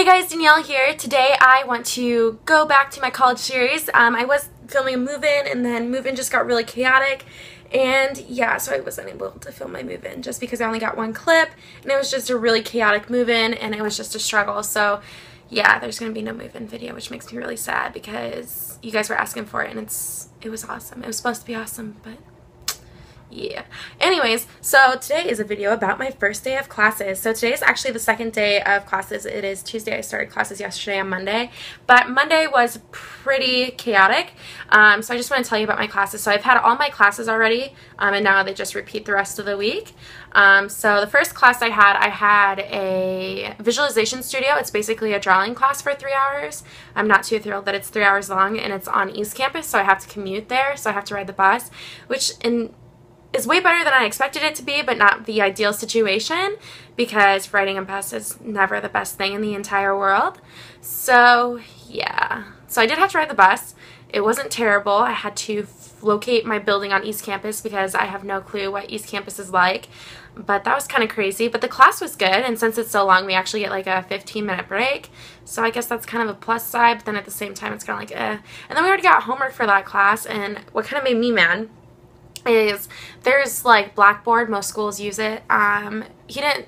Hey guys, Danielle here. Today I want to go back to my college series. I was filming a move-in and then move-in just got really chaotic, and yeah, so I wasn't able to film my move-in just because I only got one clip and it was just a really chaotic move-in and it was just a struggle. So yeah, there's gonna be no move-in video, which makes me really sad because you guys were asking for it and it was awesome. It was supposed to be awesome, but yeah. Anyways, so today is a video about my first day of classes. So today is actually the second day of classes. It is Tuesday. I started classes yesterday on Monday, but Monday was pretty chaotic. So I just want to tell you about my classes. So I've had all my classes already, and now they just repeat the rest of the week. So the first class I had a visualization studio. It's basically a drawing class for 3 hours. I'm not too thrilled that it's 3 hours long, and it's on East Campus, so I have to commute there. So I have to ride the bus, which is way better than I expected it to be, but not the ideal situation because riding a bus is never the best thing in the entire world. So yeah, so I did have to ride the bus. It wasn't terrible. I had to locate my building on East Campus because I have no clue what East Campus is like, but that was kind of crazy. But the class was good, and since it's so long, we actually get like a 15-minute break, so I guess that's kind of a plus side, but then at the same time it's kind of like eh. And then we already got homework for that class, and what kind of made me mad is there's like Blackboard, most schools use it.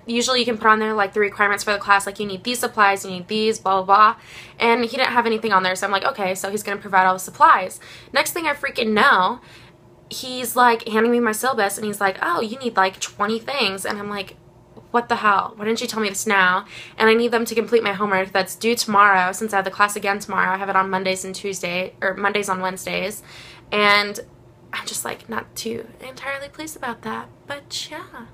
Usually you can put on there like the requirements for the class, like you need these supplies, you need these, blah blah blah, and he didn't have anything on there, so I'm like, okay, so he's gonna provide all the supplies. Next thing I freaking know, he's like handing me my syllabus and he's like, oh, you need like 20 things, and I'm like, what the hell? Why didn't you tell me this now? And I need them to complete my homework that's due tomorrow, since I have the class again tomorrow. I have it on Mondays and Tuesdays, or Mondays on Wednesdays, and I'm just like not too entirely pleased about that, but yeah.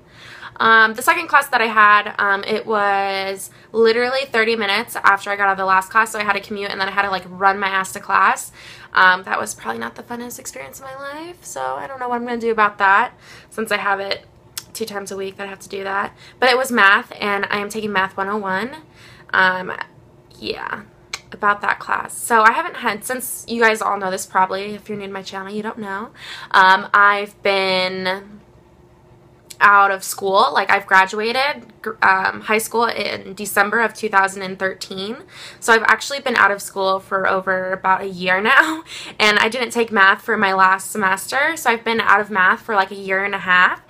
The second class that I had, it was literally 30 minutes after I got out of the last class, so I had to commute and then I had to like run my ass to class. That was probably not the funnest experience of my life, so I don't know what I'm going to do about that since I have it 2 times a week that I have to do that. But it was math, and I am taking Math 101. Yeah. About that class. So I haven't had, since you guys all know this probably, if you're new to my channel, you don't know, I've been out of school. Like, I've graduated high school in December of 2013, so I've actually been out of school for over about a year now, and I didn't take math for my last semester, so I've been out of math for like a year and a half.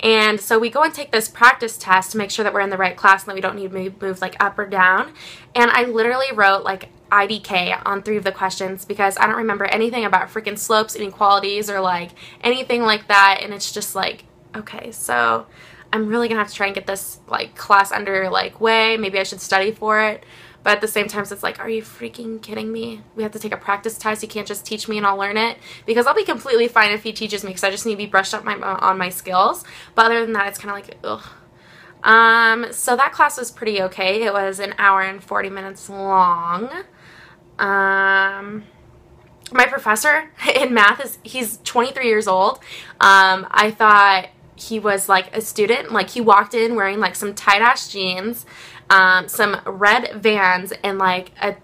And so we go and take this practice test to make sure that we're in the right class and that we don't need to move like up or down. And I literally wrote like IDK on 3 of the questions because I don't remember anything about freaking slopes, inequalities, or like anything like that. And it's just like, okay, so I'm really gonna have to try and get this like class under like way. Maybe I should study for it. But at the same time, it's like, are you freaking kidding me? We have to take a practice test. You can't just teach me and I'll learn it. Because I'll be completely fine if he teaches me because I just need to be brushed up on my skills. But other than that, it's kind of like, ugh. So that class was pretty okay. It was an hour and 40 minutes long. My professor in math, he's 23 years old. I thought he was like a student. Like, he walked in wearing like some tight-ass jeans, some red Vans, and like a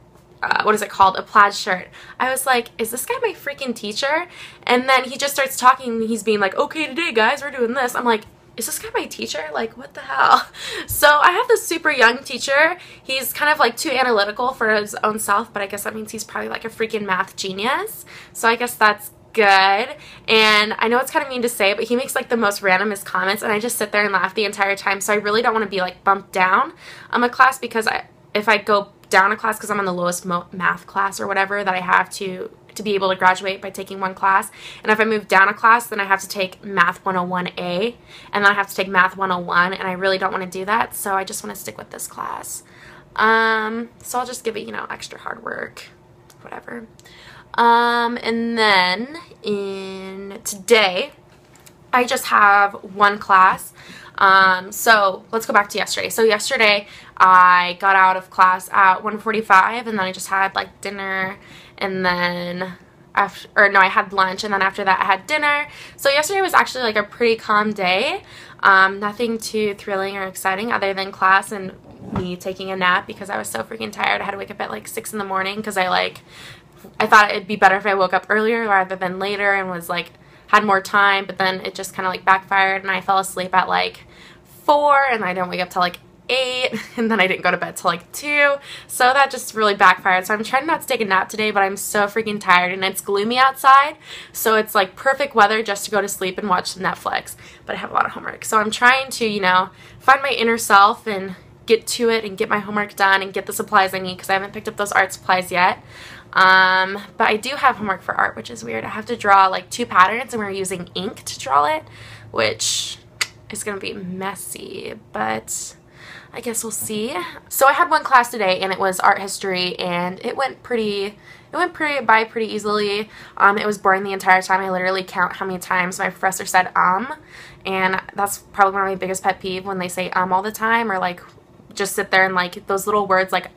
what is it called, a plaid shirt. I was like, is this guy my freaking teacher? And then he just starts talking. He's being like, okay, today guys, we're doing this. I'm like, is this guy my teacher? Like, what the hell? So I have this super young teacher. He's kind of like too analytical for his own self, but I guess that means he's probably like a freaking math genius. So I guess that's good. And I know it's kind of mean to say, but he makes like the most randomest comments, and I just sit there and laugh the entire time. So I really don't want to be like bumped down a class, because if I go down a class because I'm on the lowest math class or whatever that I have to be able to graduate by taking one class, and if I move down a class, then I have to take Math 101A, and then I have to take Math 101, and I really don't want to do that, so I just want to stick with this class. So I'll just give it, you know, extra hard work, whatever. And then today, I just have one class. So let's go back to yesterday. So yesterday, I got out of class at 1:45, and then I just had like dinner, and then I had lunch, and then after that I had dinner. So yesterday was actually like a pretty calm day. Nothing too thrilling or exciting other than class and me taking a nap because I was so freaking tired. I had to wake up at like 6 in the morning because I thought it'd be better if I woke up earlier rather than later and was like had more time, but then it just kind of like backfired and I fell asleep at like 4, and I didn't wake up till like 8, and then I didn't go to bed till like 2, so that just really backfired. So I'm trying not to take a nap today, but I'm so freaking tired, and it's gloomy outside, so it's like perfect weather just to go to sleep and watch Netflix, but I have a lot of homework. So I'm trying to, you know, find my inner self and get to it and get my homework done and get the supplies I need, because I haven't picked up those art supplies yet. But I do have homework for art, which is weird. I have to draw like 2 patterns, and we're using ink to draw it, which is going to be messy, but I guess we'll see. So I had one class today, and it was art history, and it went by pretty easily. It was boring the entire time. I literally count how many times my professor said and that's probably one of my biggest pet peeve, when they say all the time, or like just sit there and like those little words like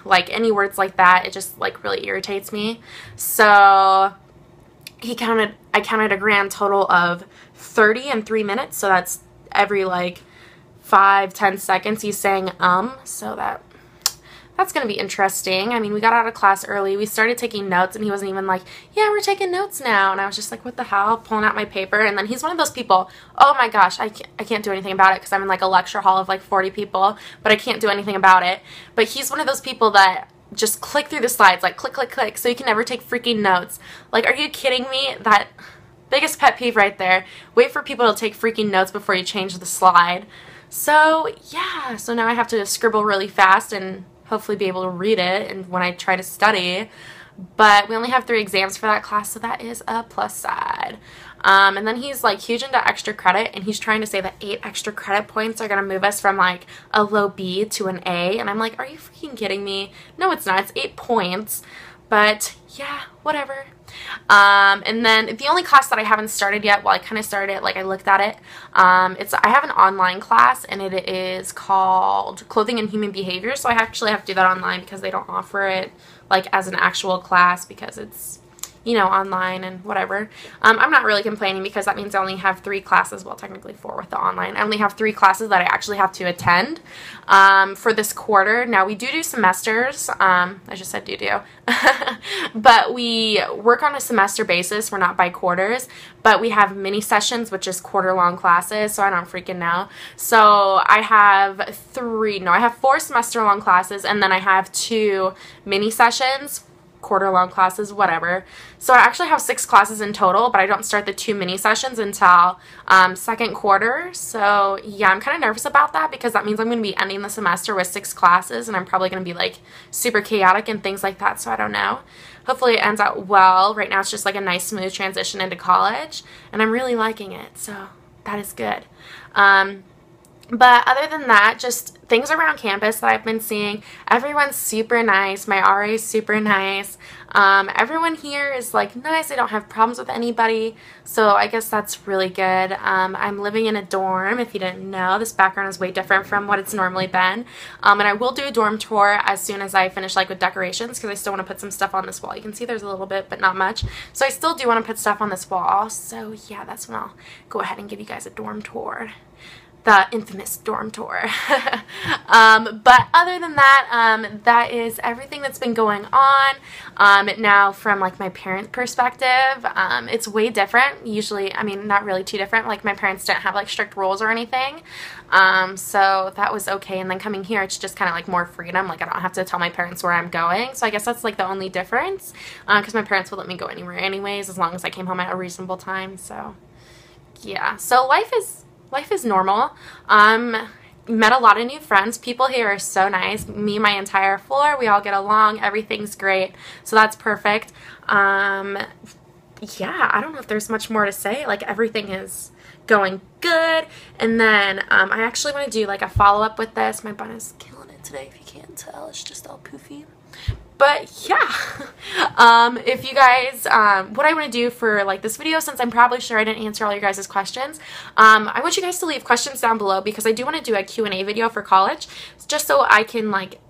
like any words like that, it just like really irritates me. So I counted a grand total of 30 in 3 minutes, so that's every like 5-10 seconds he's saying so that's gonna be interesting. I mean, we got out of class early, we started taking notes, and he wasn't even like, yeah, we're taking notes now, and I was just like, what the hell, pulling out my paper. And then he's one of those people, oh my gosh, I can't do anything about it, because I'm in like a lecture hall of like 40 people, but I can't do anything about it. But he's one of those people that just click through the slides, like click, click, click, so you can never take freaking notes. Like, are you kidding me? That biggest pet peeve right there. Wait for people to take freaking notes before you change the slide. So yeah, so now I have to scribble really fast and hopefully be able to read it and when I try to study. But we only have 3 exams for that class, so that is a plus side. And then he's like huge into extra credit, and he's trying to say that 8 extra credit points are going to move us from like a low B to an A, and I'm like, are you freaking kidding me? No, it's not. It's 8 points. But yeah, whatever. And then the only class that I haven't started yet, well, I kind of started it, like I looked at it, I have an online class, and it is called Clothing and Human Behavior, so I actually have to do that online, because they don't offer it like as an actual class, because it's, you know, online and whatever. I'm not really complaining, because that means I only have 3 classes, well, technically 4 with the online. I only have 3 classes that I actually have to attend for this quarter. Now, we do semesters. I just said do. But we work on a semester basis. We're not by quarters, but we have mini sessions, which is quarter-long classes, so I don't freaking know. So I have 4 semester-long classes, and then I have 2 mini sessions, quarter-long classes, whatever. So I actually have 6 classes in total, but I don't start the 2 mini sessions until second quarter. So yeah, I'm kind of nervous about that, because that means I'm going to be ending the semester with 6 classes, and I'm probably going to be like super chaotic and things like that, so I don't know. Hopefully it ends out well. Right now it's just like a nice smooth transition into college, and I'm really liking it, so that is good. But other than that, just things around campus that I've been seeing. Everyone's super nice. My RA is super nice. Everyone here is like nice. I don't have problems with anybody, so I guess that's really good. I'm living in a dorm, if you didn't know. This background is way different from what it's normally been. And I will do a dorm tour as soon as I finish like with decorations, because I still want to put some stuff on this wall. You can see there's a little bit, but not much. So I still do want to put stuff on this wall. So yeah, that's when I'll go ahead and give you guys a dorm tour. The infamous dorm tour. But other than that, that is everything that's been going on. Now from like my parents' perspective, it's way different. Usually, I mean, not really too different. Like my parents didn't have like strict rules or anything. So that was okay. And then coming here, it's just kind of like more freedom. Like I don't have to tell my parents where I'm going. So I guess that's like the only difference. Because my parents would let me go anywhere anyways, as long as I came home at a reasonable time. So yeah, so life is normal. Met a lot of new friends. People here are so nice. Me, my entire floor, we all get along. Everything's great. So that's perfect. Yeah, I don't know if there's much more to say. Like everything is going good. And then I actually want to do like a follow-up with this. My bun is killing it today, if you can't tell. It's just all poofy. But yeah, if you guys, what I want to do for like this video, since I'm probably sure I didn't answer all your guys' questions, I want you guys to leave questions down below, because I do want to do a Q&A video for college, just so I can like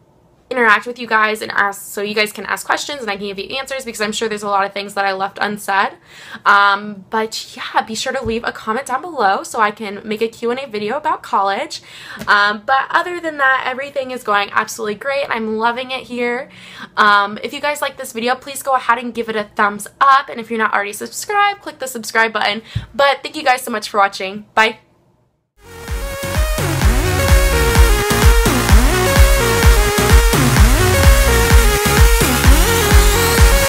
interact with you guys and ask, so you guys can ask questions and I can give you answers, because I'm sure there's a lot of things that I left unsaid. But yeah, be sure to leave a comment down below so I can make a Q&A video about college. But other than that, everything is going absolutely great. I'm loving it here. If you guys like this video, please go ahead and give it a thumbs up, and if you're not already subscribed, click the subscribe button. But thank you guys so much for watching. Bye.